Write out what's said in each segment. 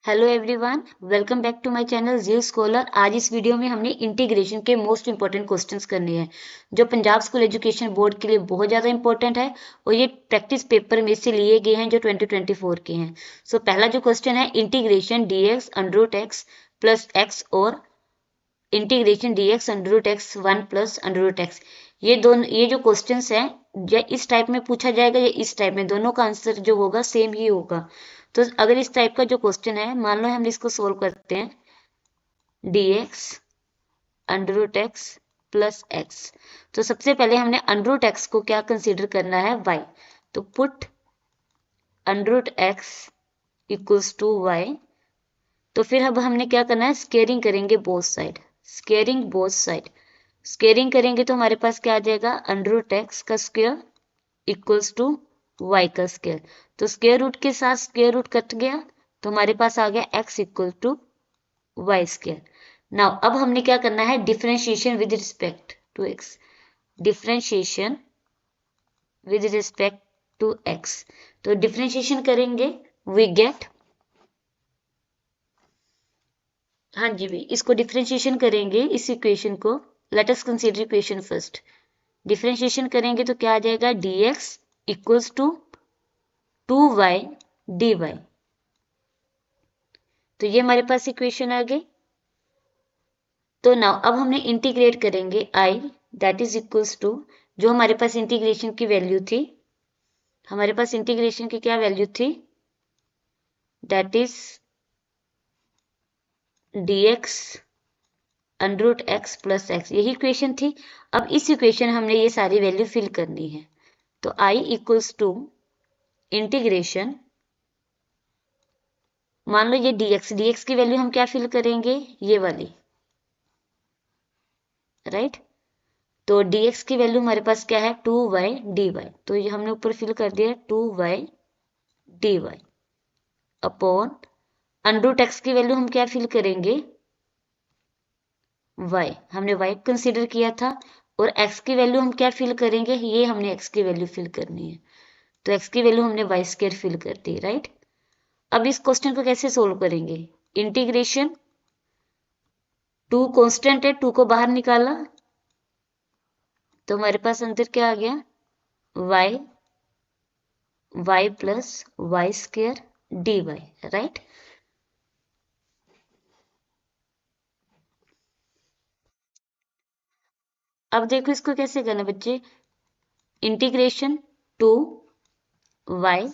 Hello everyone, welcome back to my channel Jio scholar. आज इस video में हमने इंटीग्रेशन के मोस्ट इंपॉर्टेंट क्वेश्चंस करने हैं जो पंजाब स्कूल एजुकेशन बोर्ड के लिए बहुत ज़्यादा इंपॉर्टेंट है और ये प्रैक्टिस पेपर में से लिए गए हैं जो 2024 के हैं। सो पहला जो क्वेश्चन है integration d x under root x plus x और integration d x under root x 1 plus under root x. ये जो क्वेश्चंस हैं या इस टाइप में पूछा जाएगा या इस टाइप में, दोनों का आंसर जो होगा सेम ही होगा। तो अगर इस टाइप का जो क्वेश्चन है, मान लो हम इसको सोल्व करते हैं d x under root x plus x. तो सबसे पहले हमने अंडर रूट एक्स को क्या कंसीडर करना है, वाई। तो put under root x equals to y. तो फिर अब हमने क्या करना है, स्केयरिंग करेंगे both side. Squaring both side, squaring करेंगे तो हमारे पास क्या आ जाएगा, अंडर रूट एक्स का स्क्वायर इक्वल्स टू वाई का स्क्वायर। तो स्क्वायर रूट के साथ स्क्वायर रूट कट गया तो हमारे पास आ गया x equal to y square. Now अब हमने क्या करना है, differentiation with respect to x. Differentiation with respect to x. तो डिफरेंशिएशन करेंगे, वी गेट, हाँ जी भी, इसको डिफरेंशिएशन करेंगे इस इक्वेशन को। Let us consider equation first. Differentiation करेंगे तो क्या आ जाएगा, d x equals to 2y dy। तो ये हमारे पास इक्वेशन आ गई। तो नाउ अब हमने इंटीग्रेट करेंगे i that is equals to, जो हमारे पास इंटीग्रेशन की वैल्यू थी, हमारे पास इंटीग्रेशन की क्या वैल्यू थी, that is dx under root x plus x, यही इक्वेशन थी। अब इस इक्वेशन हमने ये सारी वैल्यू फिल करनी है। तो i इक्वल्स टू इंटीग्रेशन, मान लो ये dx की वैल्यू हम क्या फिल करेंगे, ये वाली, राइट। तो dx की वैल्यू हमारे पास क्या है, 2y dy। तो ये हमने ऊपर फिल कर दिया 2y dy upon under root x की वैल्यू हम क्या फिल करेंगे, y। हमने y कंसीडर किया था और x की वैल्यू हम क्या फिल करेंगे, ये हमने x की वैल्यू फिल करनी है। तो x की वैल्यू हमने y स्क्वायर फिल कर दी, राइट। अब इस क्वेश्चन को कैसे सोल्व करेंगे, इंटीग्रेशन, 2 कांस्टेंट है, 2 को बाहर निकाला तो हमारे पास अंदर क्या आ गया, y plus y square dy, right. अब देखो इसको कैसे करना बच्चे, इंटीग्रेशन 2y,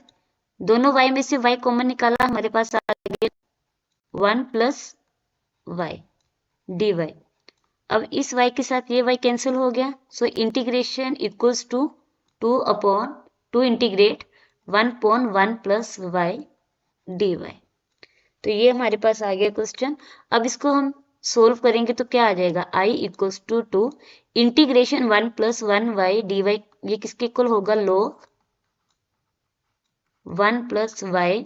दोनों y में से y कॉमन निकाला, हमारे पास आ गया 1 प्लस वाई dy। अब इस y के साथ ये y कैंसिल हो गया, so integration equals to 2 upon 2 integrate 1 upon 1 plus y dy। तो ये हमारे पास आ गया क्वेश्चन। अब इसको हम सोल्व करेंगे तो क्या आ जाएगा, i equals to 2 integration 1 plus 1 y d y, ये किसके इक्वल होगा, log 1 plus y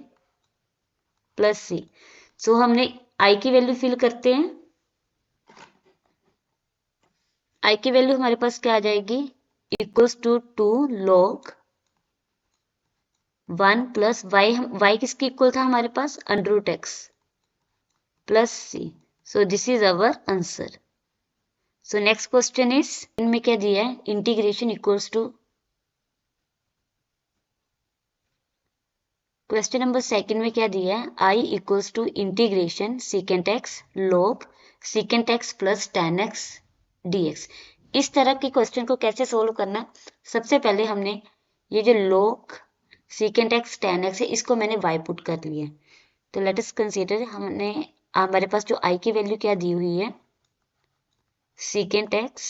plus c. So हमने i की वैल्यू फिल करते हैं, i की वैल्यू हमारे पास क्या आ जाएगी, equals to 2 log 1 plus y किसके इक्वल था हमारे पास, under root x plus c. So this is our answer. So next question is, इनमें क्या दिया है, integration equals to, question number second में क्या दिया है, i equals to integration secant x log secant x plus tan x dx। इस तरह के क्वेश्चन को कैसे सोल्व करना, सबसे पहले हमने ये जो log secant x tan x है, इसको मैंने y पुट कर लिया। तो लेट अस कंसीडर, हमने हमारे पास जो i की वैल्यू क्या दी हुई है, secant x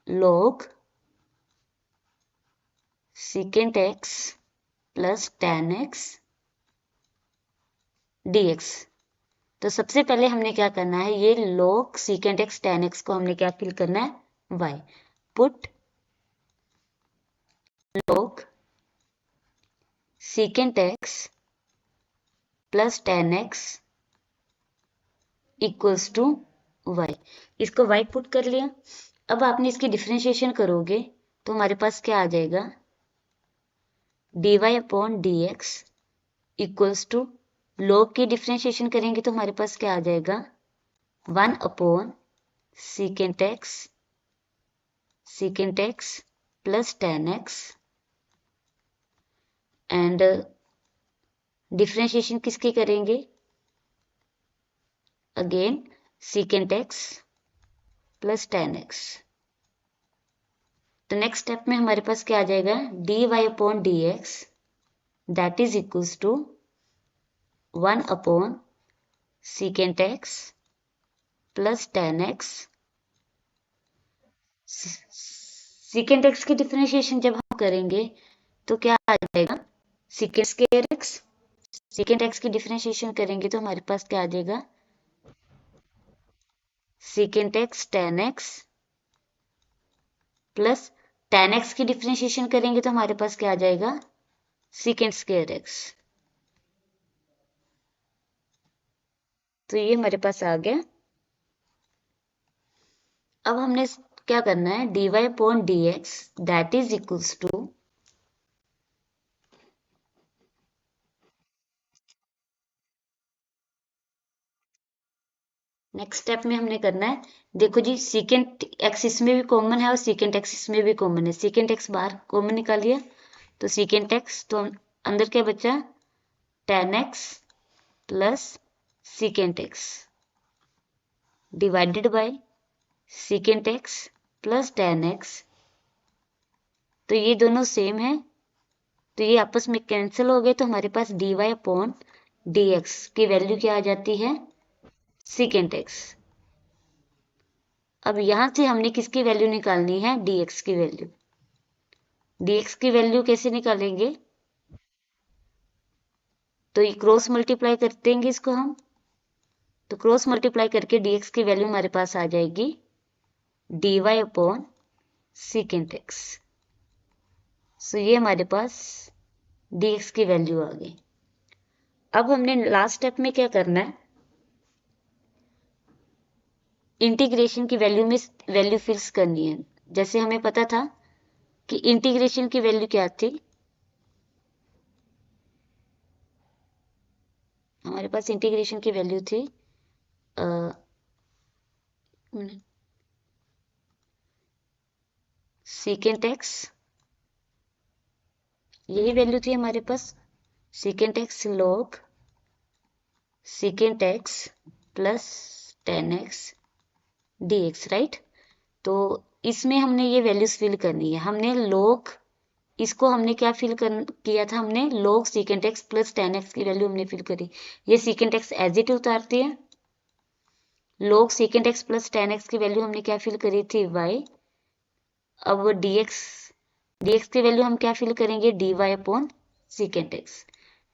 log secant x plus tan x dx। तो सबसे पहले हमने क्या करना है, ये log secant x tan x को हमने क्या फिल करना है, y। Put log secant x plus tan x equals to y। इसको y पुट कर लिया। अब आपने इसकी डिफरेंशिएशन करोगे तो हमारे पास क्या आ जाएगा, dy upon dx equals to log की डिफ्रेंशिएशन करेंगे तो हमारे पास क्या आ जाएगा, 1 secant x plus tan x, and differentiation किसके करेंगे, again secant x plus tan x। तो नेक्स्ट स्टेप में हमारे पास क्या आ जाएगा, dy/dx that is equals to 1 secant x plus tan x। secant x की डिफरेंशिएशन जब हम करेंगे तो क्या आ जाएगा, secant square x, secant x की डिफरेंशिएशन करेंगे तो हमारे पास क्या आ जाएगा, secant x tan x plus tan x की डिफरेंशिएशन करेंगे तो हमारे पास क्या आ जाएगा, secant स्क्वायर x। तो ये हमारे पास आ गया। अब हमने क्या करना है, dy/dx that is equals to, next step में हमने करना है, देखो जी secant x इसमें भी कॉमन है और secant x इसमें भी कॉमन है, secant x बाहर कॉमन निकालिए तो secant x, तो अंदर क्या बचा, tan x plus secant x divided bye secant x plus tan x। तो ये दोनों सेम है तो ये आपस में कैंसिल हो गए, तो हमारे पास dy/dx की वैल्यू क्या आ जाती है, secant x। अब यहां से हमने किसकी वैल्यू निकालनी है, dx की वैल्यू। dx की वैल्यू कैसे निकालेंगे, तो ये क्रॉस मल्टीप्लाई कर देंगे इसको हम, तो क्रॉस मल्टीप्लाई करके dx की वैल्यू हमारे पास आ जाएगी dy/secant x। सो ये हमारे पास dx की वैल्यू आ गई। अब हमने लास्ट स्टेप में क्या करना है, इंटीग्रेशन की वैल्यू में वैल्यू फिक्स करनी है। जैसे हमें पता था कि इंटीग्रेशन की वैल्यू क्या थी, हमारे पास इंटीग्रेशन की वैल्यू थी secant x, यही वैल्यू थी हमारे पास, secant x log secant x plus tan x dx, right. तो इसमें हमने ये वैल्यूज फिल करनी है, हमने log, इसको हमने क्या किया था, हमने log secant x plus tan x की वैल्यू हमने फिल करी, ये secant x एज इट उतारती है, log secant x plus tan x की वैल्यू हमने क्या फिल करी थी, y। अब dx की वैल्यू हम क्या फिल करेंगे, dy/secant x,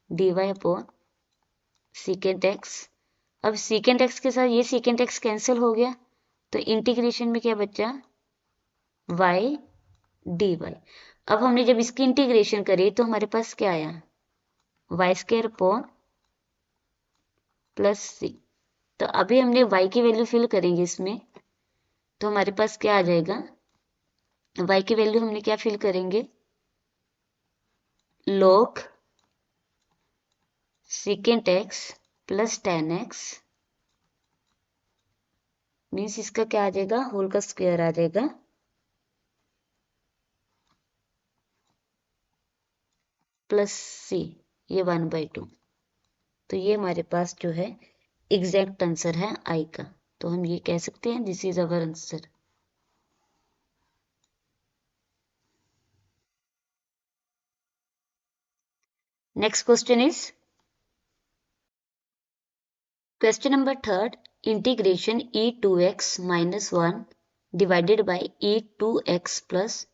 dy/secant x। अब secant x के साथ ये secant x कैंसिल हो गया, तो इंटीग्रेशन में क्या बचा, y dy। अब हमने जब इसकी इंटीग्रेशन करी तो हमारे पास क्या आया, y² प्लस c। तो अभी हमने y की वैल्यू फिल करेंगे इसमें, तो हमारे पास क्या आ जाएगा, y की वैल्यू हमने क्या फिल करेंगे, log secant x plus tan x, means इसका क्या आ जाएगा, होल का स्क्वायर आ जाएगा, प्लस c, ये 1/2। तो ये हमारे पास जो है एग्जैक्ट आंसर है आई का। तो हम ये कह सकते हैं this is our answer. Next question is question number 3, integration e2x minus 1 divided by e2x plus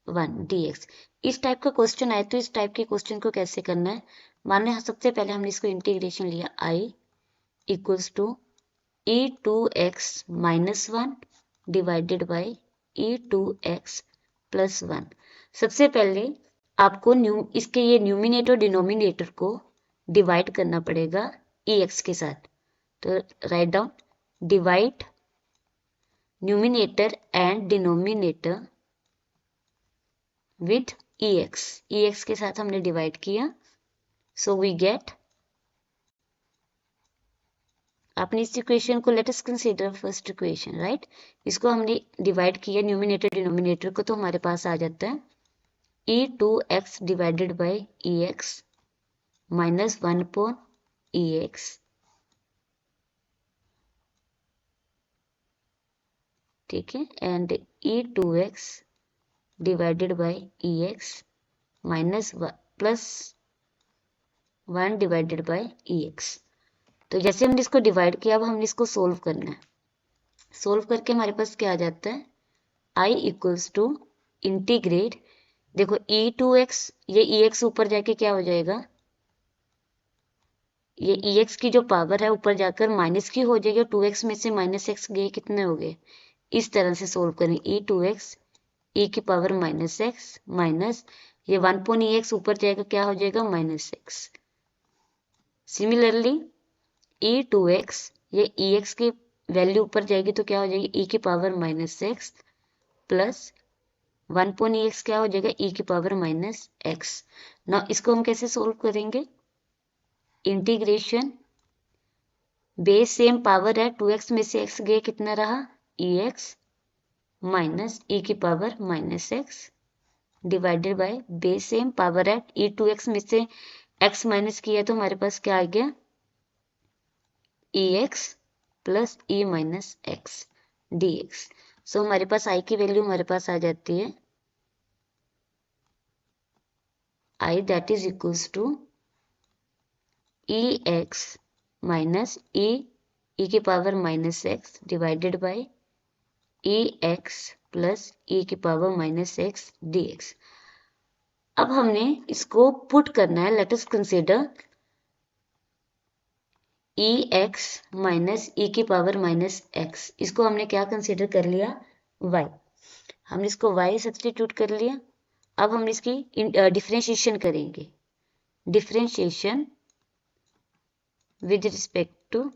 1 dx। इस टाइप का क्वेश्चन आए तो इस टाइप के क्वेश्चन को कैसे करना है, मान लें सबसे पहले हमने इसको इंटीग्रेशन लिया i equals to e2x minus 1 divided by e2x plus 1। सबसे पहले आपको इसके ये न्यूमिनेटर डिनोमिनेटर को डिवाइड करना पड़ेगा ex के साथ। तो write down, divide numerator and denominator with ex के साथ हमने डिवाइड किया, सो वी गेट आपने इस इक्वेशन को let us consider first equation, right. इसको हमने डिवाइड किया न्यूमिनेटर डिनोमिनेटर को, तो हमारे पास आ जाता है e2x divided by ex minus 1 upon ex, ठीक है, and e2x divided by ex minus plus 1 divided by ex। तो जैसे हमने इसको डिवाइड किया, अब हमने इसको सोल्व करना है। सोल्व करके हमारे पास क्या आ जाता है, i इक्वल्स टू इंटीग्रेट, देखो e2x, ये ex ऊपर जाके क्या हो जाएगा, ये ex की जो पावर है ऊपर जाकर माइनस की हो जाएगी, और 2x में से माइनस x गए, कितने हो गए। इस तरह से सोल्व करें, e2x e की पावर माइनस x माइनस ये 1 पॉन ex ऊपर जाएगा, क्या हो जाएगा, माइनस x। सिमिलरली e2x, ये ex की वैल्यू ऊपर जाएगी तो क्या हो जाएगी, e की power minus x plus 1 upon ex क्या हो जाएगा, e की पावर माइनस x। ना इसको हम कैसे सोल्व करेंगे, इंटीग्रेशन, बेस सेम पावर है, 2x में से x गए, कितना रहा, ex माइनस e की power minus x divided by base same power है, e2x में से x माइनस किया तो हमारे पास क्या आ गया, ex plus e minus x dx। सो हमारे पास i की वैल्यू हमारे पास आ जाती है i that is equals to ex minus e की power minus x divided by ex plus e की पावर माइनस x dx। अब हमने इसको पुट करना है, let us consider ex minus e की पावर माइनस x, इसको हमने क्या कंसीडर कर लिया, y। हमने इसको y सब्स्टिट्यूट कर लिया। अब हम इसकी डिफरेंशिएशन करेंगे, differentiation with respect to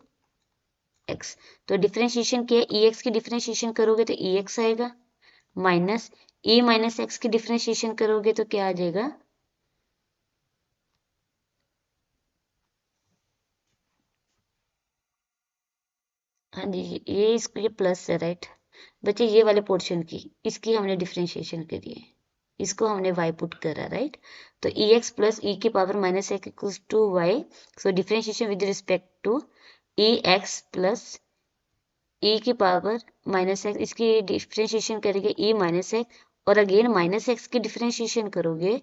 x। तो डिफरेंशिएशन किया, ex की डिफरेंशिएशन करोगे तो ex आएगा, माइनस e माइनस x की डिफरेंशिएशन करोगे तो क्या आ जाएगा, हाँ जी ये इसको, ये प्लस है, राइट। बच्चे ये वाले पोर्शन की, इसकी हमने डिफरेंशिएशन करी है, इसको हमने y पुट करा, राइट। तो ex प्लस e की power minus x equals to y, so differentiation with respect to ex plus e की पावर माइनस x, इसकी डिफरेंशिएशन करेंगे e माइनस x, और अगेन माइनस x की डिफरेंशिएशन करोगे,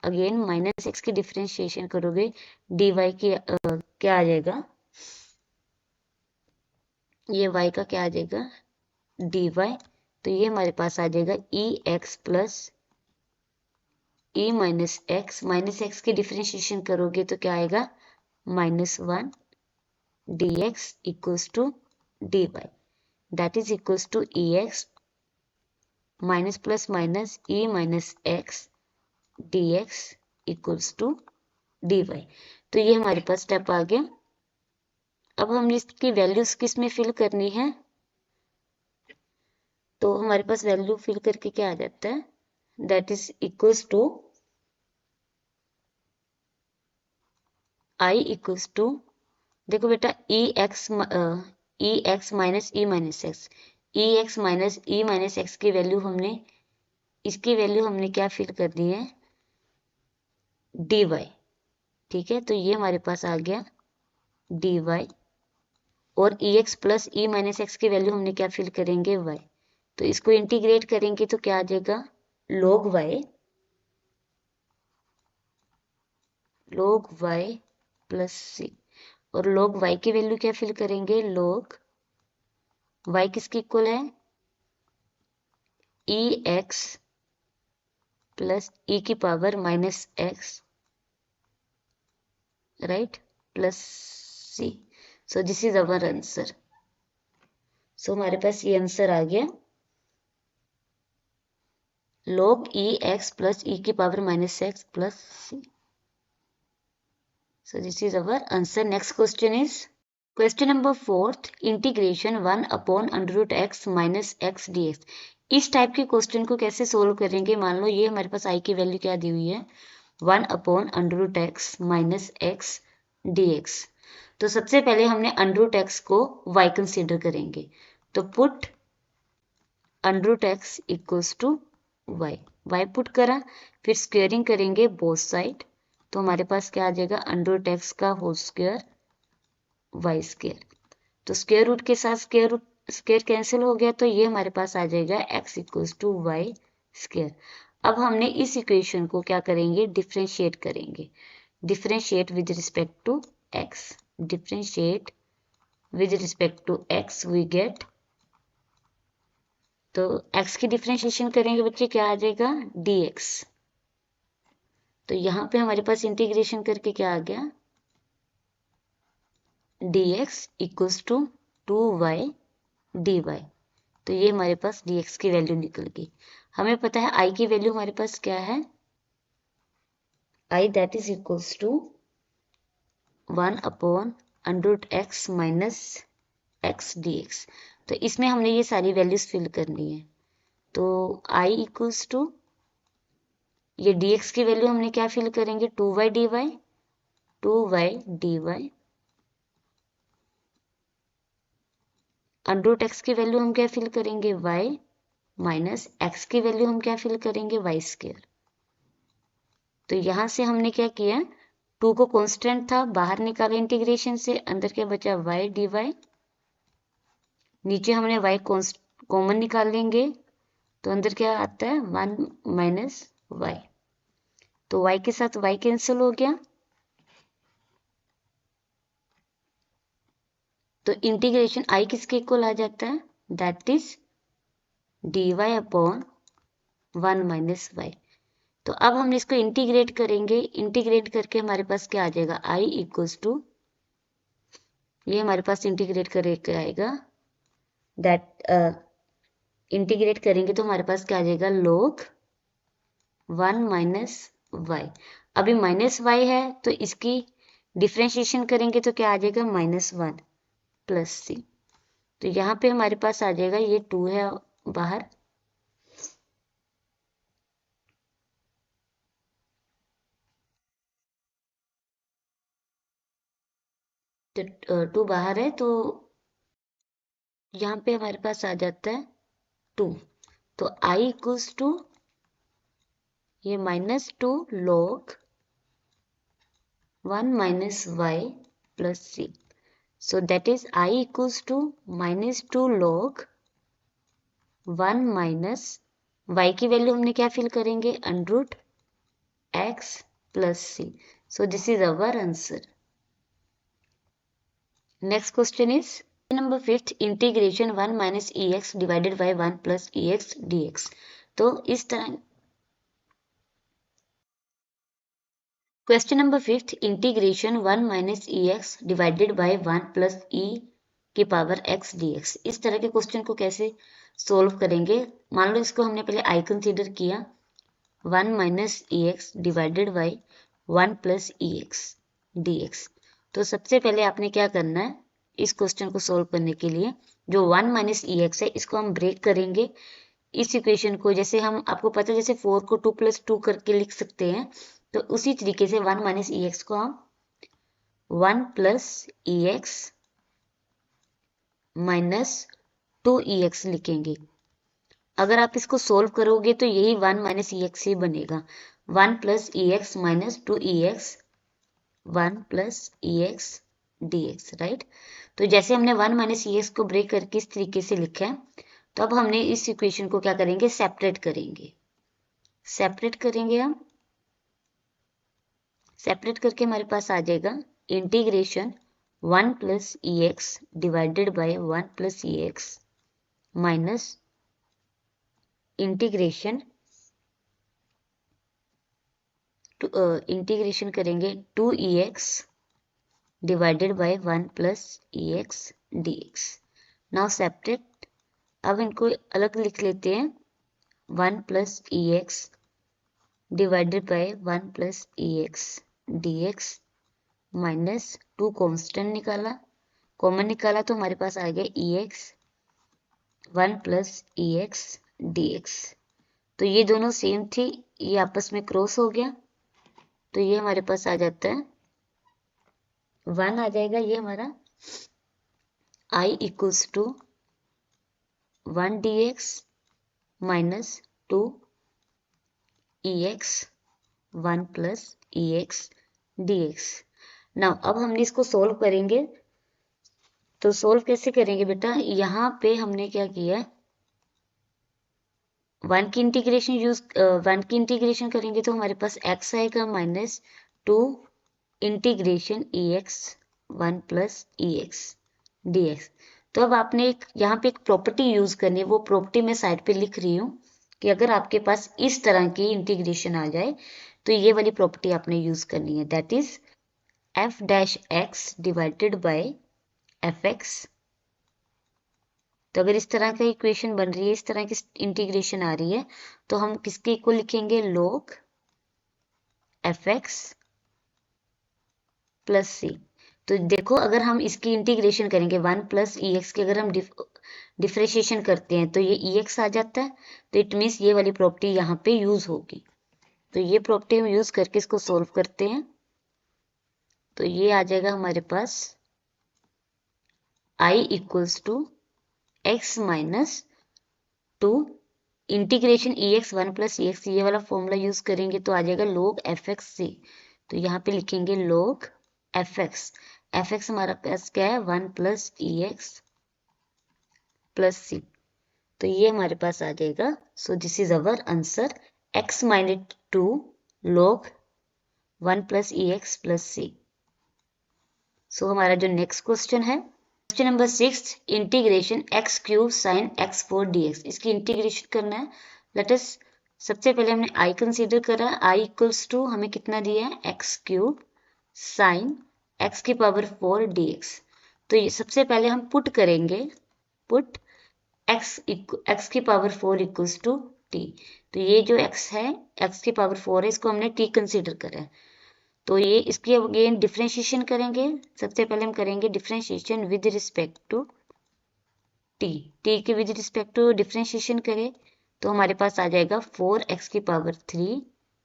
again minus x की differentiation करोगे, dy की क्या आ जाएगा, ये y का क्या आ जाएगा, dy। तो ये हमारे पास आ जाएगा ex plus e minus x की डिफरेंशिएशन करोगे तो क्या आएगा, -1 dx equals to dy, that is equals to ex minus plus minus e minus x dx equals to dy। तो ये हमारे पास स्टेप आ गया। अब हमने इसकी वैल्यूज किस में फिल करनी है, तो हमारे पास वैल्यू फिल करके क्या आ जाता है, that is equals to i equals to, देखो बेटा ex minus e minus x, ex minus e minus x की वैल्यू हमने, इसकी वैल्यू हमने क्या फिल कर दी है, dy, ठीक है। तो ये हमारे पास आ गया dy, और ex plus e minus x की वैल्यू हमने क्या फिल करेंगे, y। तो इसको इंटीग्रेट करेंगे तो क्या आ जाएगा, log y प्लस c, और log y की वैल्यू क्या फिल करेंगे, log y किसके इक्वल है, ex प्लस e की power minus x, right, plus c। So this is our answer. सो हमारे पास ये आंसर आ गया, log ex प्लस e की power minus x plus c। So this is our answer. Next question is question number 4th, integration 1 upon under root x minus x dx। इस type के question को कैसे solve करेंगे, मान लो ये हमारे पास i की वैल्यू क्या दी हुई है, 1 upon under root x minus x dx। तो सबसे पहले हमने अंडर रूट एक्स को y कंसीडर करेंगे, तो put under root x equals to y put करा, फिर स्क्वेयरिंग करेंगे बोथ साइड, तो हमारे पास क्या आ जाएगा, अंडर रूट एक्स का होल स्क्वायर वाई स्क्वायर। तो स्क्वायर रूट के साथ स्क्वायर कैंसिल हो गया, तो ये हमारे पास आ जाएगा x equals to y square. अब हमने इस इक्वेशन को क्या करेंगे, डिफरेंशिएट करेंगे। Differentiate with respect to x, differentiate with respect to x we get, तो x की डिफरेंशिएशन करेंगे बच्चे, क्या आ जाएगा, dx। तो यहाँ पे हमारे पास इंटीग्रेशन करके क्या आ गया, dx equals to 2y dy। तो ये हमारे पास dx की वैल्यू निकल गई। हमें पता है i की वैल्यू हमारे पास क्या है, i that is equals to 1 upon under root x minus x dx। तो इसमें हमने ये सारी वैल्यूज फिल करनी है। तो i इक्वल्स टू, ये dx की वैल्यू हमने क्या फिल करेंगे, 2y dy, 2y dy, under root x की वैल्यू हम क्या फिल करेंगे, y, माइनस x की वैल्यू हम क्या फिल करेंगे, वाई स्क्वायर। तो यहाँ से हमने क्या किया, 2 को कांस्टेंट था, बाहर निकाला इंटीग्रेशन से, अंदर क्या बचा, y dy, नीचे हमने y कॉमन निकाल लेंगे, तो अंदर क्या आता है, 1 माइनस y, तो y के साथ y कैंसिल हो गया, तो इंटीग्रेशन i किसके इक्वल आ जाता है, that is dy upon 1 minus y। तो अब हम इसको इंटीग्रेट करेंगे, इंटीग्रेट करके हमारे पास क्या आ जाएगा, i इक्वल्स टू, ये हमारे पास इंटीग्रेट करके आएगा, दैट इंटीग्रेट करेंगे तो हमारे पास क्या आ जाएगा, log 1 माइनस वाई। अभी माइनस वाई है तो इसकी डिफ्रेंशिएशन करेंगे तो क्या आ जाएगा, -1 प्लस सी। तो यहाँ पे हमारे पास आ जाएगा, ये 2 है बाहर, तो 2 बाहर है, तो यहाँ पे हमारे पास आ जाता है 2। तो i इक्वल्स टू, ये -2 log 1 minus y plus c. So that is I equals to -2 log 1 minus y की वैल्यू हमने क्या फिल करेंगे, under root x plus c. So this is our answer. Next question is number 5, integration 1 minus e x divided by 1 plus e x d x. तो इस तरह question number 5, integration 1 minus e x divided by 1 plus e की power x d x. इस तरह के question को कैसे solve करेंगे, मान लो इसको हमने पहले आई कंसीडर किया, 1 minus e x divided by 1 plus e x d x. तो सबसे पहले आपने क्या करना है, इस क्वेश्चन को सोल्व करने के लिए जो 1 माइनस ई एक्स है इसको हम ब्रेक करेंगे। इस इक्वेशन को जैसे हम, आपको पता है जैसे 4 को 2 प्लस 2 करके लिख सकते हैं, तो उसी तरीके से 1 माइनस ई एक्स को हम 1 plus e x minus 2 e x लिखेंगे। अगर आप इसको सोल्व करोगे तो यही 1 माइनस ई एक्स ही बनेगा, 1 plus e x minus 2 e x, 1 plus e x d x, right. तो जैसे हमने 1 माइनस ई एक्स को ब्रेक करके इस तरीके से लिखा है, तो अब हमने इस इक्वेशन को क्या करेंगे, सेपरेट करेंगे। सेपरेट करेंगे हम, सेपरेट करके हमारे पास आ जाएगा integration 1 plus e x divided by 1 plus e x minus integration integration करेंगे 2 e x divided by 1 plus e x d x. Now separate, अब इनको अलग लिख लेते हैं, 1 plus e x divided by 1 plus e x d x minus 2 constant निकाला, common निकाला तो हमारे पास आ गया e x 1 plus e x d x. तो ये दोनों सेम थी, ये आपस में क्रॉस हो गया, तो ये हमारे पास आ जाता है 1 आ जाएगा, ये हमारा I equals to 1 dx minus 2 ex 1 plus ex dx। Now अब हमने इसको सोल्व करेंगे, तो सोल्व कैसे करेंगे बेटा, यहाँ पे हमने क्या किया, 1 की इंटीग्रेशन करेंगे तो हमारे पास x आएगा minus 2 integration ex 1 plus ex dx। तो अब आपने एक यहाँ पे एक प्रॉपर्टी यूज करनी है, वो प्रॉपर्टी मैं साइड पे लिख रही हूँ कि अगर आपके पास इस तरह की इंटीग्रेशन आ जाए तो ये वाली प्रॉपर्टी आपने यूज करनी है, that is f dash x divided bye F x. तो अगर इस तरह का इक्वेशन बन रही है, इस तरह की इंटीग्रेशन आ रही है, तो हम किसके इक्वल लिखेंगे, लोग एफ एक्स प्लस सी। तो देखो अगर हम इसकी इंटीग्रेशन करेंगे 1 प्लस ई एक्स की, अगर हम डिफ्रेंशिएशन करते हैं तो ये ई एक्स आ जाता है, तो इट मीन्स ये वाली प्रॉपर्टी यहाँ पे यूज होगी। तो ये प्रॉपर्टी हम यूज करके इसको सोल्व करते हैं, तो ये आ जाएगा हमारे पास I equals to x minus 2 integration e x 1 plus e x, ये वाला फॉर्मूला यूज करेंगे तो आ जाएगा log एफ एक्स सी। तो यहाँ पे लिखेंगे log एफ एक्स हमारा पास क्या है, 1 plus e x plus c. तो ये हमारे पास आ जाएगा, so this is our answer, x minus 2 log 1 plus e x plus c. So हमारा जो नेक्स्ट क्वेश्चन है, question number 6, integration x cube sine x 4 d x, इसकी इंटीग्रेशन करना है। लेट अस, सबसे पहले हमने आई कंसीडर करा, आई इक्वल्स टू हमें कितना दिया है, एक्स क्यूब साइन एक्स की पावर 4 डी एक्स। तो ये सबसे पहले हम पुट करेंगे, पुट एक्स की पावर 4 इक्वल्स टू टी। तो ये जो एक्स है, एक्स की पावर 4 है, इसको हमने टी कंसीडर करा है। तो ये इसकी अगेन डिफ्रेंशिएशन करेंगे, सबसे पहले हम करेंगे differentiation with respect to t. T के विद रिस्पेक्ट टू डिफ्रेंशिएशन करें तो हमारे पास आ जाएगा 4x की power 3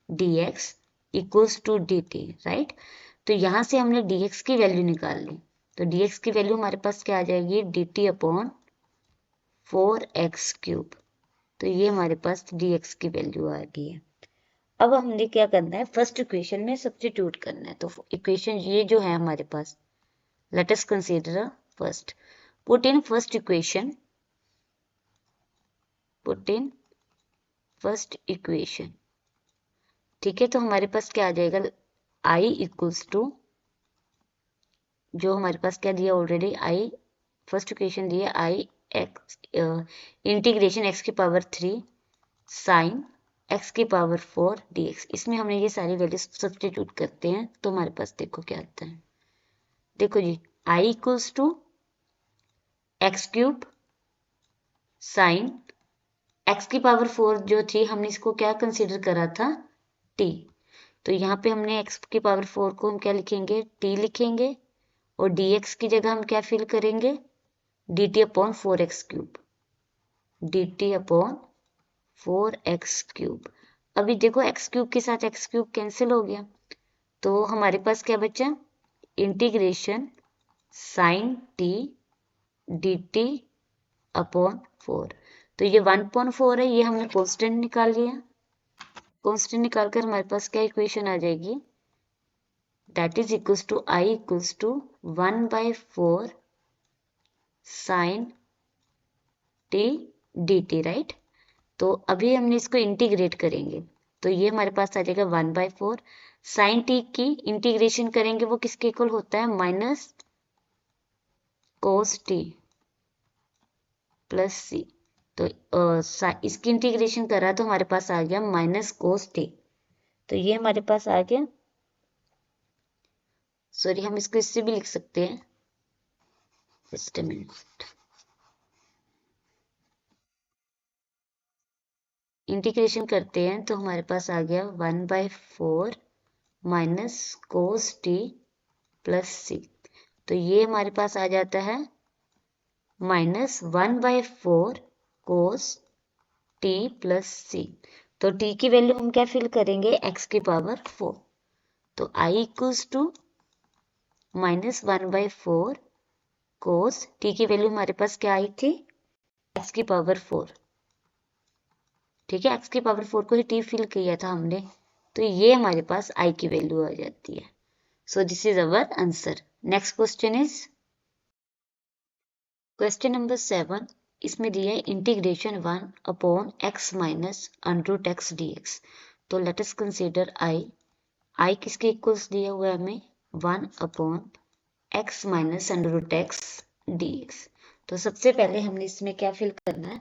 dx equals to dt, right. तो यहाँ से हमने dx की वैल्यू निकाल ली, तो dx की वैल्यू हमारे पास क्या आ जाएगी, dt अपॉन 4x क्यूब। तो ये हमारे पास dx की वैल्यू आ गई है। अब हमने क्या करना है, फर्स्ट इक्वेशन में सब्स्टिट्यूट करना है। तो इक्वेशन ये जो है हमारे पास, let us consider first, put in first equation, put in first equation, ठीक है। तो हमारे पास क्या आ जाएगा, i इक्वल्स टू, जो हमारे पास क्या दिया ऑलरेडी, i फर्स्ट इक्वेशन दिया, i एक्स इंटीग्रेशन x की पावर 3 साइन x की पावर 4 dx, इसमें हमने ये सारी वैल्यूज सब्स्टिट्यूट करते हैं तो हमारे पास देखो क्या आता है। देखो जी, i equals to x cube sine x की पावर 4 जो थी, हमने इसको क्या कंसीडर करा था, t। तो यहाँ पे हमने x की पावर 4 को हम क्या लिखेंगे, t लिखेंगे, और dx की जगह हम क्या फिल करेंगे, dt upon 4x cube, dt upon 4x cube. अभी देखो x क्यूब के साथ x क्यूब कैंसिल हो गया, तो हमारे पास क्या बचा, integration sine t dt upon 4। तो ये 1/4 है, ये हमने कांस्टेंट निकाल लिया, कांस्टेंट निकालकर हमारे पास क्या इक्वेशन आ जाएगी, that is equals to i equals to 1/4 sine t dt, right. तो अभी हमने इसको इंटीग्रेट करेंगे, तो ये हमारे पास आ जाएगा 1/4 साइन t की इंटीग्रेशन करेंगे, वो किसके इक्वल होता है, minus cos t plus c. तो इसकी इंटीग्रेशन करा तो हमारे पास आ गया माइनस कोस टी। तो ये हमारे पास आ गया, सॉरी हम इसको इससे भी लिख सकते हैं, जस्ट अ मिनट, इंटीग्रेशन करते हैं तो हमारे पास आ गया 1/4 minus cos t plus c. तो ये हमारे पास आ जाता है minus 1/4 cos T plus c. तो t की वैल्यू हम क्या फिल करेंगे, x की पावर 4। तो i equals to -1/4 cos t की वैल्यू हमारे पास क्या आई थी, x⁴, ठीक है, x⁴ को ही t फिल किया था हमने, तो ये हमारे पास i की वैल्यू आ जाती है। सो this is our answer. Next question is question number 7। इसमें दिया है integration 1/x minus √x dx। तो लेट अस कंसीडर i किसके इक्वल्स दिया हुआ है हमें, 1/x माइनस √x dx। तो सबसे पहले हमने इसमें क्या फिल करना है,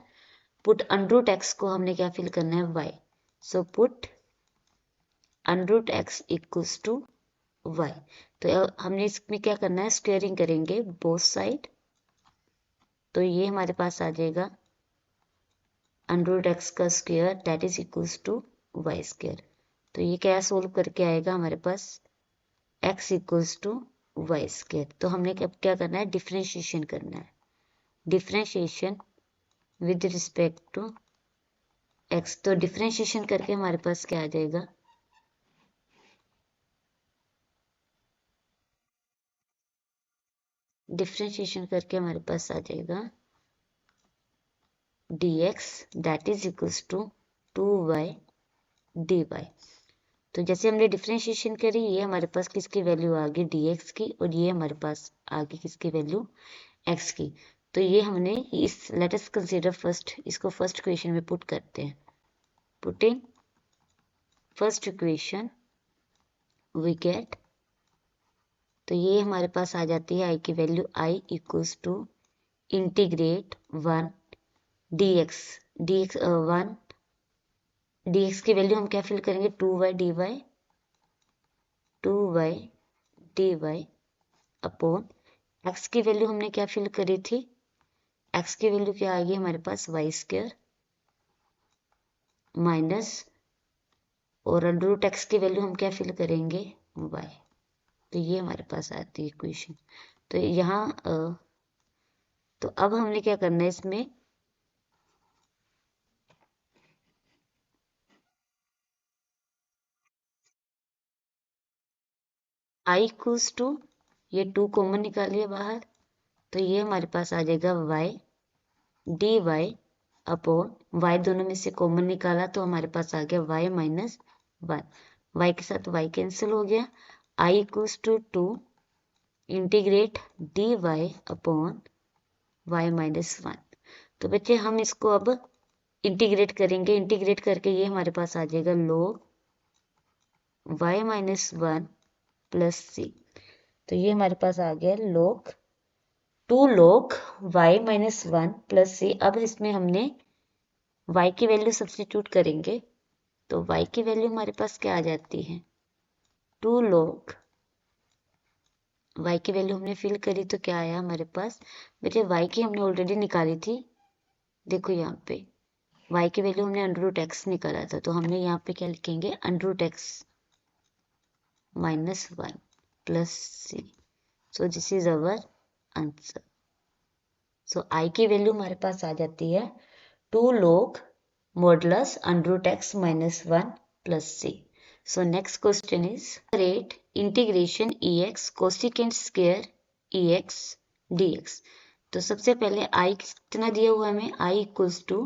पुट √x को हमने क्या फिल करना है, y। So put √x equals to y। तो हमने इसमें क्या करना है, स्क्वेयरिंग करेंगे बोथ साइड, तो ये हमारे पास आ जाएगा √x का square that is equals to y²। तो ये क्या सोल्व करके आएगा हमारे पास, x इक्वल्स टू y²। तो हमने क्या करना है, डिफरेंशिएशन करना है, differentiation with respect to x। तो डिफरेंशिएशन करके हमारे पास क्या आ जाएगा, डिफरेंशिएशन करके हमारे पास आ जाएगा dx that is equals to 2y dy। तो जैसे हमने डिफरेंशिएशन करी, ये हमारे पास किसकी वैल्यू आ गई, dx की, और ये हमारे पास आ गई किसकी वैल्यू, x की। तो ये हमने इस लेट अस कंसीडर फर्स्ट, इसको फर्स्ट इक्वेशन में पुट करते हैं। Putting first equation we get, तो ये हमारे पास आ जाती है i की value, i equals to integrate 1 dx 1 dx की वैल्यू हम क्या फिल करेंगे, 2y dy अपॉन x की वैल्यू हमने क्या फिल करी थी, x की वैल्यू क्या आ गई हमारे पास, y² माइनस, और √x की वैल्यू हम क्या फिल करेंगे, y। तो ये हमारे पास आती है इक्वेशन। तो यहाँ तो अब हमने क्या करना है, इसमें i इक्वल्स टू, ये 2 कॉमन निकालिए बाहर, तो ये हमारे पास आ जाएगा y dy अपॉन, y दोनों में से कॉमन निकाला तो हमारे पास आ गया y माइनस 1, y के साथ y कैंसिल हो गया, i equals to 2 integrate dy upon y minus 1। तो बच्चे हम इसको अब इंटीग्रेट करेंगे, इंटीग्रेट करके ये हमारे पास आ जाएगा log y minus 1 plus c। तो ये हमारे पास आ गया log 2 log y minus 1 plus c। अब इसमें हमने y की वैल्यू सब्स्टिट्यूट करेंगे, तो y की वैल्यू हमारे पास क्या आ जाती है, 2 log y की वैल्यू हमने फिल करी तो क्या आया हमारे पास, बेटे y की हमने ऑलरेडी निकाली थी, देखो यहाँ पे y की वैल्यू हमने √x निकाला था, तो हमने यहाँ पे क्या लिखेंगे, √x minus 1 plus c। So this is our answer. So i की वैल्यू हमारे पास आ जाती है 2 log modulus √x minus 1 plus c। So next question is rate integration ex cosecant square ex dx। तो सबसे पहले i कितना दिया हुआ है हमें, i equals to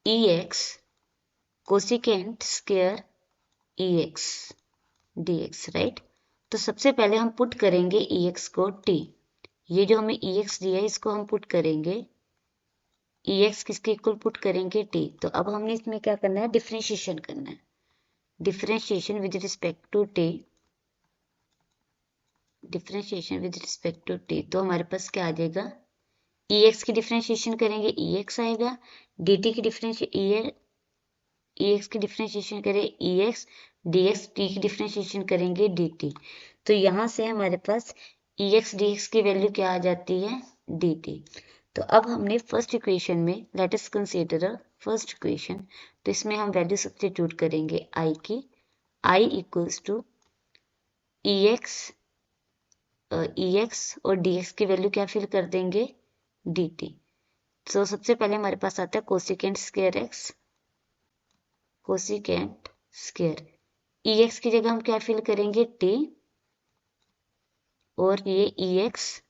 ex cosecant square ex dx, right. तो सबसे पहले हम पुट करेंगे ex को t, ये जो हमें ex दिया है इसको हम पुट करेंगे, ex किसके इक्वल पुट करेंगे t। तो अब हमने इसमें क्या करना है, डिफरेंशिएशन करना है, differentiation with respect to t, differentiation with respect to t। तो हमारे पास क्या आ जाएगा, ex की डिफरेंशिएशन करेंगे ex आएगा, dt की ex की डिफरेंशिएशन करें ex, dx t की डिफरेंशिएशन करेंगे dt। तो यहाँ से हमारे पास ex dx की वैल्यू क्या आ जाती है, dt। तो अब हमने फर्स्ट इक्वेशन में late us consider first equation, तो इसमें हम वैल्यू सब्स्टिट्यूट करेंगे i की, i इक्वल्स टू ex और dx की वैल्यू क्या फिल कर देंगे, dt। तो सबसे पहले हमारे पास आता है cosecant square x, cosecant square ex की जगह हम क्या फिल करेंगे t, और ये EX,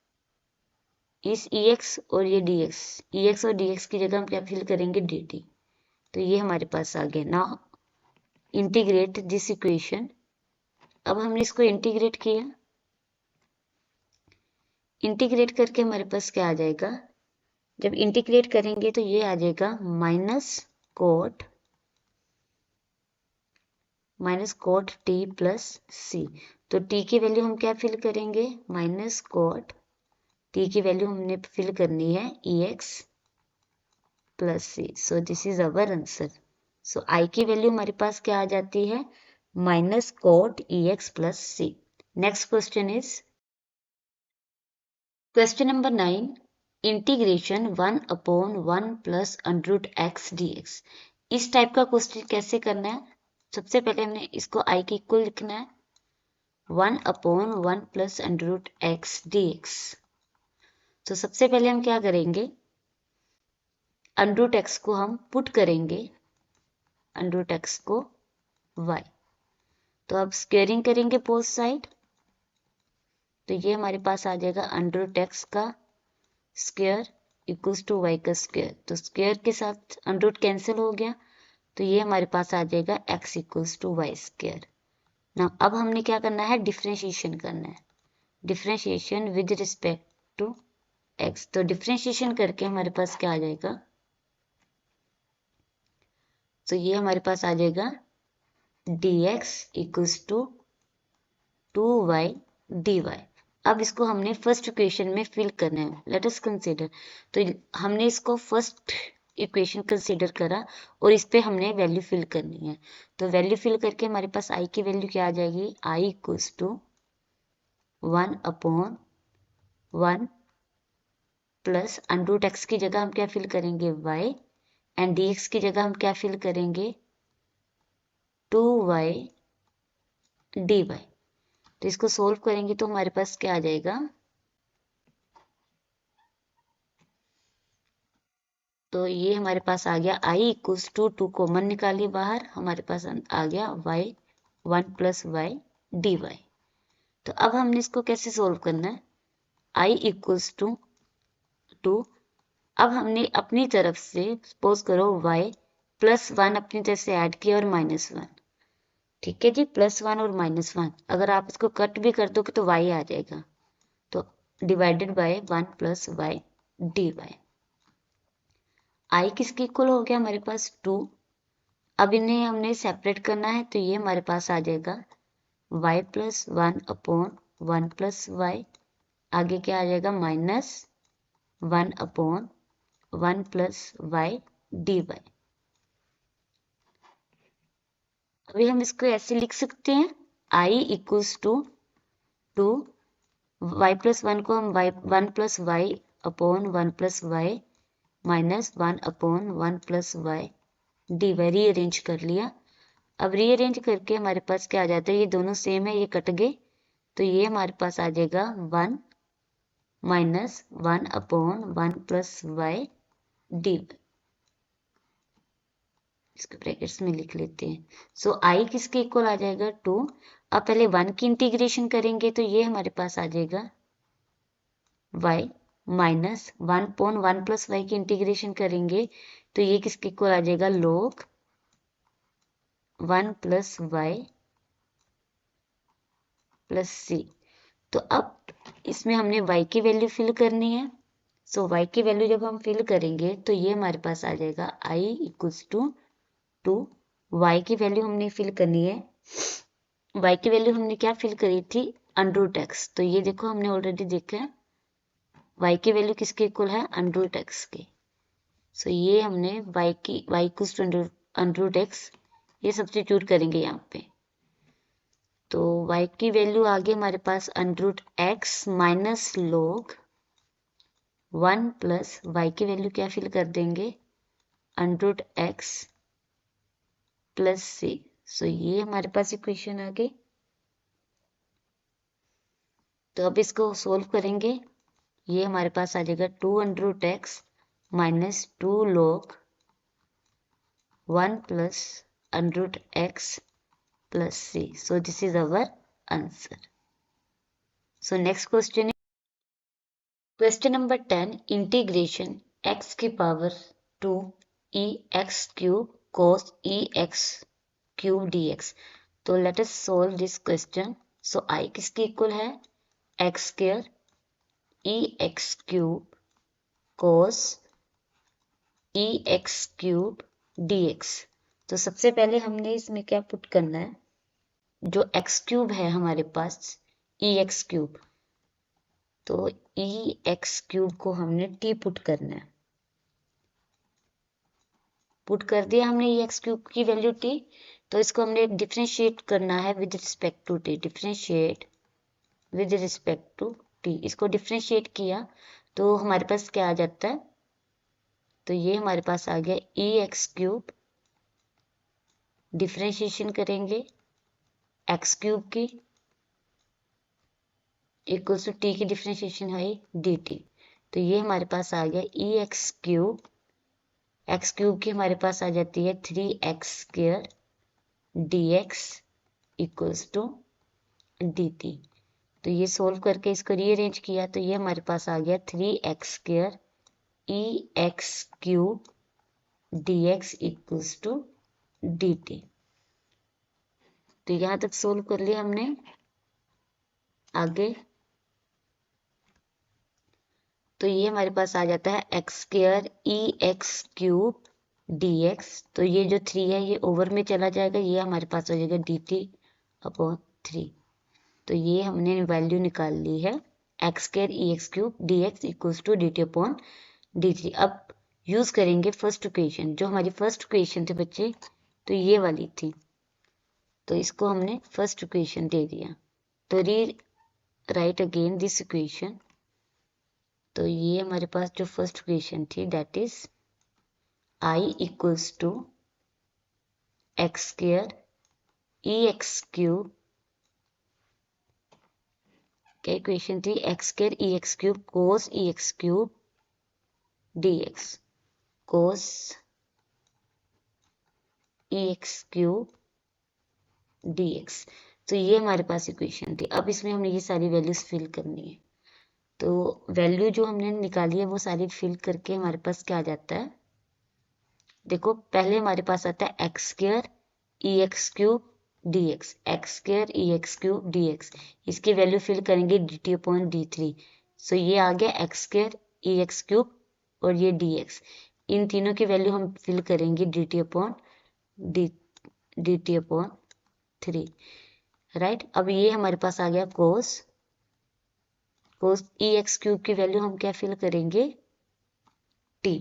इस EX और ये DX, EX और DX की जगह हम क्या फिल करेंगे, DT। तो ये हमारे पास आ गया। Now integrate this equation. अब हमने इसको इंटीग्रेट किया, इंटीग्रेट करके हमारे पास क्या आ जाएगा, जब इंटीग्रेट करेंगे तो ये आ जाएगा minus cot t plus c. तो टी की वैल्यू हम क्या फिल करेंगे, माइनस कोट टी की वैल्यू हमने फिल करनी है EX plus c. So this is our answer. So I की वैल्यू हमारे पास क्या आ जाती है, minus cot EX plus c. Next question is question number 9, integration 1/1 plus under x dx। इस टाइप का क्वेश्चन कैसे करना है, सबसे पहले हमने इसको i की इक्वल लिखना है 1/1 प्लस अंडर x dx। तो सबसे पहले हम क्या करेंगे, अंडर x को हम पुट करेंगे, अंडर x को y। तो अब स्क्वेयरिंग करेंगे बोथ साइड, तो ये हमारे पास आ जाएगा अंडर x का स्क्वायर इक्वल्स टू y का स्क्वायर। तो स्क्वायर के साथ अंडर रूट कैंसिल हो गया, तो ये हमारे पास आ जाएगा x equals to y square. ना अब हमने क्या करना है, डिफ्रेंशिएशन करना है, differentiation with respect to x। तो डिफ्रेंशिएशन करके हमारे पास क्या आ जाएगा, तो ये हमारे पास आ जाएगा dx equals to 2y dy। अब इसको हमने फर्स्ट इक्वेशन में फिल करना है, लेट अस कंसीडर। तो हमने इसको फर्स्ट इक्वेशन कंसीडर करा और इस पे हमने वैल्यू फिल करनी है। तो वैल्यू फिल करके हमारे पास i की वैल्यू क्या आ जाएगी, i equals to 1/1 plus under root x की जगह हम क्या फिल करेंगे, y, एंड dx की जगह हम क्या फिल करेंगे, 2y dy। तो इसको सोल्व करेंगे तो हमारे पास क्या आ जाएगा, तो ये हमारे पास आ गया i इक्वल्स टू 2 कॉमन निकालिए बाहर, हमारे पास आ गया y 1 plus y d y. तो अब हमने इसको कैसे सोल्व करना है, i इक्वल्स टू 2। अब हमने अपनी तरफ से सपोज करो y प्लस 1 अपनी तरफ से ऐड किया और -1। ठीक है जी, +1 और -1, अगर आप इसको कट भी कर दोगे तो y आ जाएगा। तो divided by 1 plus y d y. I किसके इक्वल हो गया, हमारे पास 2। अब इन्हें हमने सेपरेट करना है, तो ये हमारे पास आ जाएगा y प्लस 1/1 प्लस वाई, आगे क्या आ जाएगा -1/1 प्लस वाई डी वाई। अभी हम इसको ऐसे लिख सकते हैं, i equals to 2, y plus 1 को हम 1 plus y upon 1 plus y -1/1 plus y d y rearrange कर लिया। अब रीअरेंज करके हमारे पास क्या आ जाता है, ये दोनों सेम है, ये कट गए, तो ये हमारे पास आ जाएगा 1 -1/1 प्लस वाई डी। इसको ब्रैकेट्स में लिख लेते हैं। सो आई किसके इक्वल आ जाएगा, 2। अब पहले 1 की इंटीग्रेशन करेंगे, तो ये हमारे पास आ जाएगा y -1/1 प्लस वाई की इंटीग्रेशन करेंगे, तो ये किसके इक्वल आ जाएगा, log 1 plus y plus c. तो अब इसमें हमने y की वैल्यू फिल करनी है। सो y की वैल्यू जब हम फिल करेंगे तो ये हमारे पास आ जाएगा i इक्वल्स टू 2। y की वैल्यू हमने फिल करनी है, y की वैल्यू हमने क्या फिल करी थी, अंडर रूट x। तो ये देखो हमने ऑलरेडी देखा है y की वैल्यू किसके इक्वल है, अंडर रूट x के। सो ये हमने y equals to under root x ये सब्स्टिट्यूट करेंगे यहाँ पे। तो y की वैल्यू आ गई हमारे पास under root x minus log 1 plus y की वैल्यू क्या फिल कर देंगे, under root x plus c. So ये हमारे पास इक्वेशन आ गई। तो अब इसको सोल्व करेंगे, ये हमारे पास आ जाएगा 2 under root x minus 2 log 1 plus under root x plus c. So this is our answer. So next question है क्वेश्चन नंबर 10 इंटीग्रेशन x की power 2 e x cube cos e x cube dx। तो let us solve this question. So i किसके equal है x square e x cube cos e x cube dx। तो सबसे पहले हमने इसमें क्या पुट करना है, जो x क्यूब है हमारे पास e x क्यूब, तो e x क्यूब को हमने t पुट करना है। पुट कर दिया हमने e x क्यूब की वैल्यू t, तो इसको हमने डिफरेंशिएट करना है with respect to t। Differentiate with respect to t, इसको डिफरेंशिएट किया तो हमारे पास क्या आ जाता है, तो ये हमारे पास आ गया e x क्यूब, डिफरेंशिएशन करेंगे x क्यूब की इक्वल्स टू t की डिफरेंशिएशन है dt। तो ये हमारे पास आ गया e x क्यूब की हमारे पास आ जाती है 3x square dx equals to dt। तो ये सोल्व करके इसको रीअरेंज किया तो ये हमारे पास आ गया 3x square e x cube dx equals to dt। तो यहाँ तक सोल्व कर लिया हमने। आगे तो ये हमारे पास आ जाता है x square e x cube dx। तो ये जो 3 है ये ओवर में चला जाएगा, ये हमारे पास हो जाएगा dt अपॉन 3। तो ये हमने वैल्यू निकाल ली है x square e x cube dx equals to dt upon dt। अब यूज करेंगे फर्स्ट इक्वेशन, जो हमारी फर्स्ट इक्वेशन थी बच्चे, तो ये वाली थी, तो इसको हमने फर्स्ट इक्वेशन दे दिया। तो री राइट अगेन दिस इक्वेशन। तो ये हमारे पास जो फर्स्ट इक्वेशन थी that is i equals to x square e x cube, क्या इक्वेशन थी, x square e x cube cos e x cube dx, cos e x cube dx। तो ये हमारे पास इक्वेशन थी। अब इसमें हमने ये सारी वैल्यूज फिल करनी है। तो वैल्यू जो हमने निकाली है वो सारी फिल करके हमारे पास क्या आ जाता है, देखो पहले हमारे पास आता है x square e x cube dx, x square e x cube dx। इसकी वैल्यू फिल करेंगे dt अपॉन d3। सो ये आ गया x square e x cube और ये dx, इन तीनों की वैल्यू हम फिल करेंगे dt upon dt upon 3, right. अब ये हमारे पास आ गया कोस ई एक्स क्यूब की वैल्यू हम क्या फिल करेंगे t।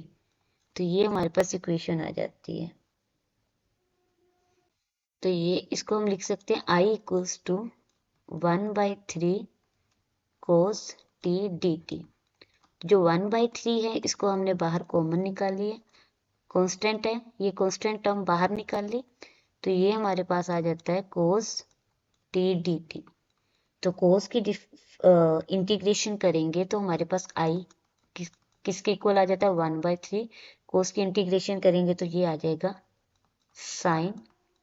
तो ये हमारे पास इक्वेशन आ जाती है। तो ये इसको हम लिख सकते हैं i equals to 1/3 cos t dt। जो 1/3 है इसको हमने बाहर कॉमन निकाल लिया, कांस्टेंट है, ये कांस्टेंट टर्म बाहर निकाल ली, तो ये हमारे पास आ जाता है कोस t dt। तो कोस की इंटीग्रेशन करेंगे तो हमारे पास i किसके इक्वल आ जाता है 1/3, कोस की इंटीग्रेशन करेंगे तो ये आ जाएगा साइन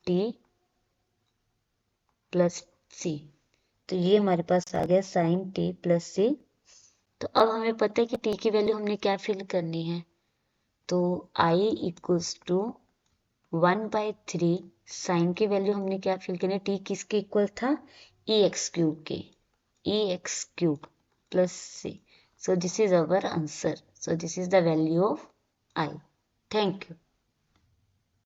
t प्लस c। तो ये हमारे पास आ गया साइन t प्लस c। तो अब हमें पता है कि t की वैल्यू हमने क्या फिल करनी है, तो i इक्वल्स टू 1/3 साइन की वैल्यू हमने क्या फिल करनी है, t किसके इक्वल था ई एक्स क्यूब के, e x cube plus c। So this is our answer. So this is the value of I. Thank you.